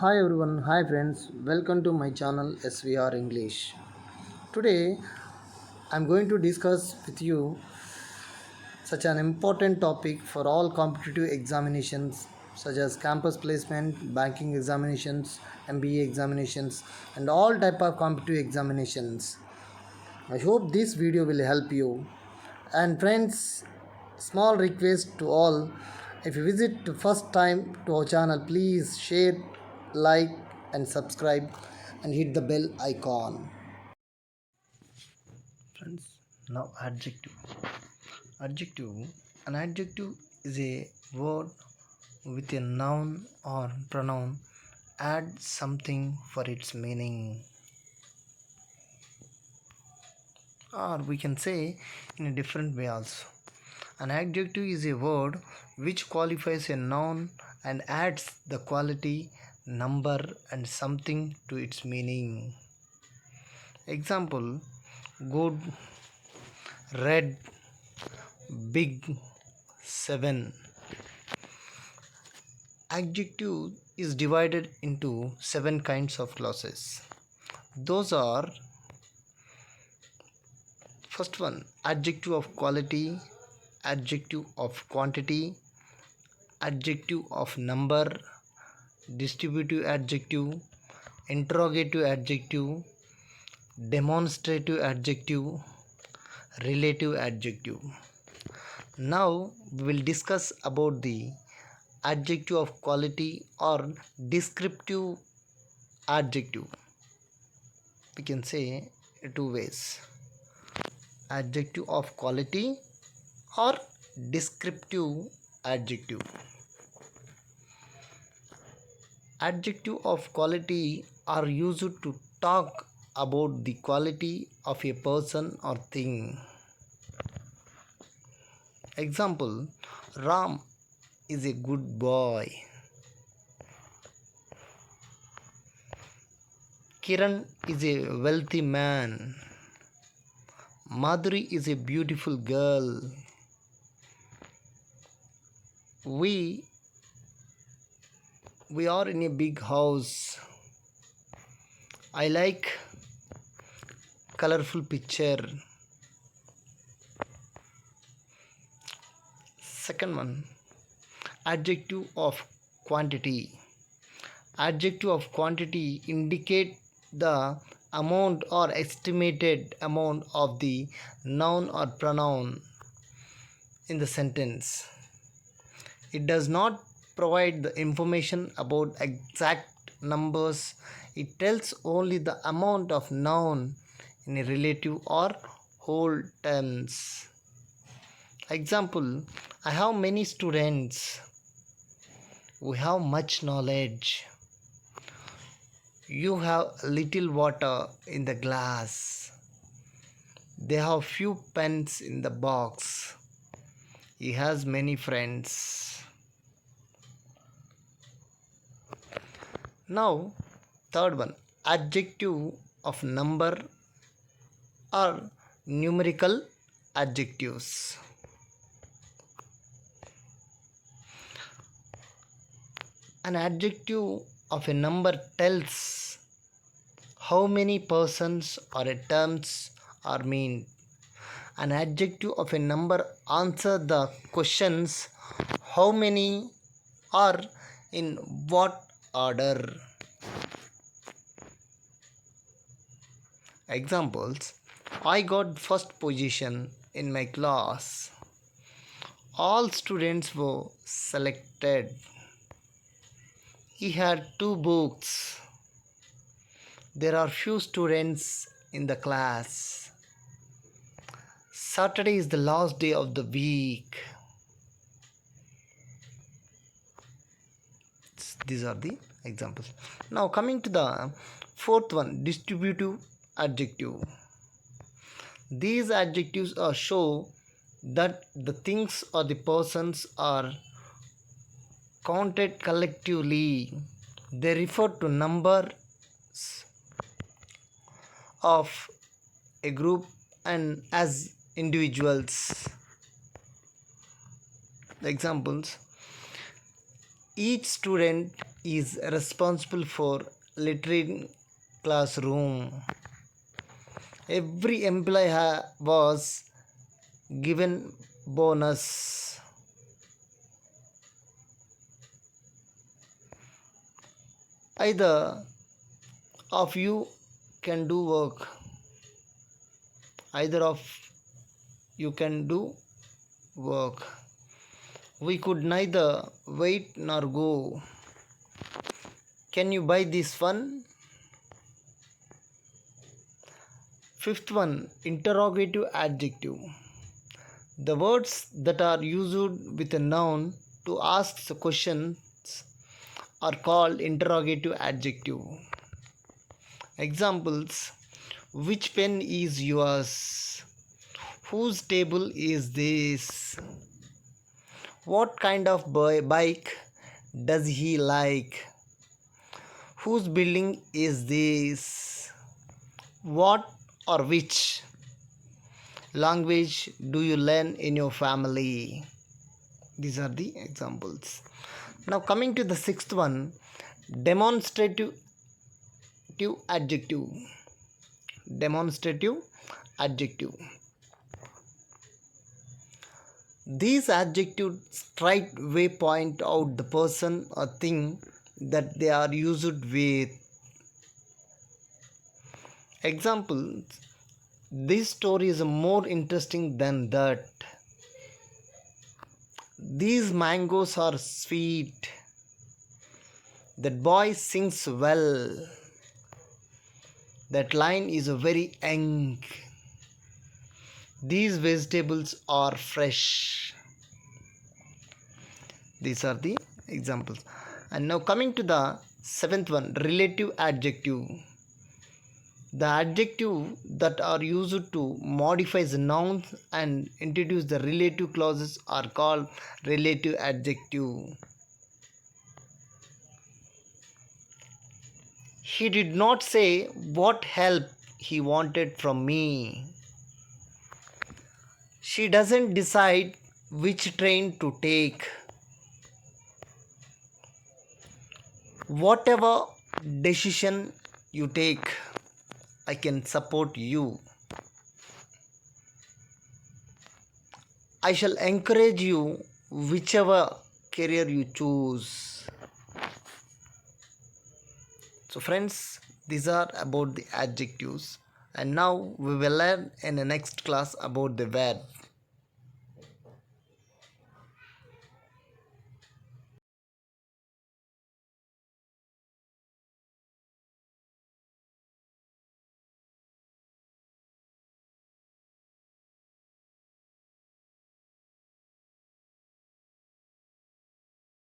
Hi everyone, hi friends, welcome to my channel SVR English. Today I'm going to discuss with you such an important topic for all competitive examinations such as campus placement, banking examinations, MBA examinations and all type of competitive examinations. I hope this video will help you. And friends, small request to all, if you visit the first time to our channel, please share, like and subscribe and hit the bell icon. Friends, now adjective. Adjective. An adjective is a word with a noun or pronoun add something for its meaning, or we can say in a different way also. An adjective is a word which qualifies a noun and adds the quality, number and something to its meaning. Example: good, red, big, 7. Adjective is divided into 7 kinds of clauses. Those are: first one, adjective of quality, adjective of quantity, adjective of number, distributive adjective, interrogative adjective, demonstrative adjective, relative adjective. Now we will discuss about the adjective of quality or descriptive adjective. We can say two ways: adjective of quality or descriptive adjective. Adjective of quality are used to talk about the quality of a person or thing. Example: Ram is a good boy. Kiran is a wealthy man. Madhuri is a beautiful girl. We are in a big house. I like colorful picture. Second one, adjective of quantity. Adjective of quantity indicate the amount or estimated amount of the noun or pronoun in the sentence. It does not provide the information about exact numbers. It tells only the amount of noun in a relative or whole terms. Example: I have many students. We have much knowledge. You have little water in the glass. They have few pens in the box. He has many friends. Now, third one, adjective of number or numerical adjectives. An adjective of a number tells how many persons or terms are meant. An adjective of a number answers the questions how many or in what order. Examples: I got first position in my class. All students were selected. He had 2 books. There are few students in the class. Saturday is the last day of the week. These are the examples. Now coming to the fourth one, distributive adjective. These adjectives show that the things or the persons are counted collectively. They refer to numbers of a group and as individuals. Examples: Each student is responsible for littering classroom. Every employee was given bonus. Either of you can do work. Either of you can do work. We could neither wait nor go. Can you buy this one? Fifth one, interrogative adjective. The words that are used with a noun to ask the questions are called interrogative adjective. Examples: which pen is yours? Whose table is this? What kind of bike does he like? Whose building is this? What or which language do you learn in your family? These are the examples. Now coming to the sixth one, demonstrative adjective. Demonstrative adjective. These adjectives straightway point out the person or thing that they are used with. Examples: this story is more interesting than that. These mangoes are sweet. That boy sings well. That lion is very young. These vegetables are fresh. These are the examples. And now coming to the seventh one, relative adjective. The adjective that are used to modify the nouns and introduce the relative clauses are called relative adjective. He did not say what help he wanted from me. She doesn't decide which train to take. Whatever decision you take, I can support you. I shall encourage you whichever career you choose. So friends, these are about the adjectives, and now we will learn in the next class about the verb.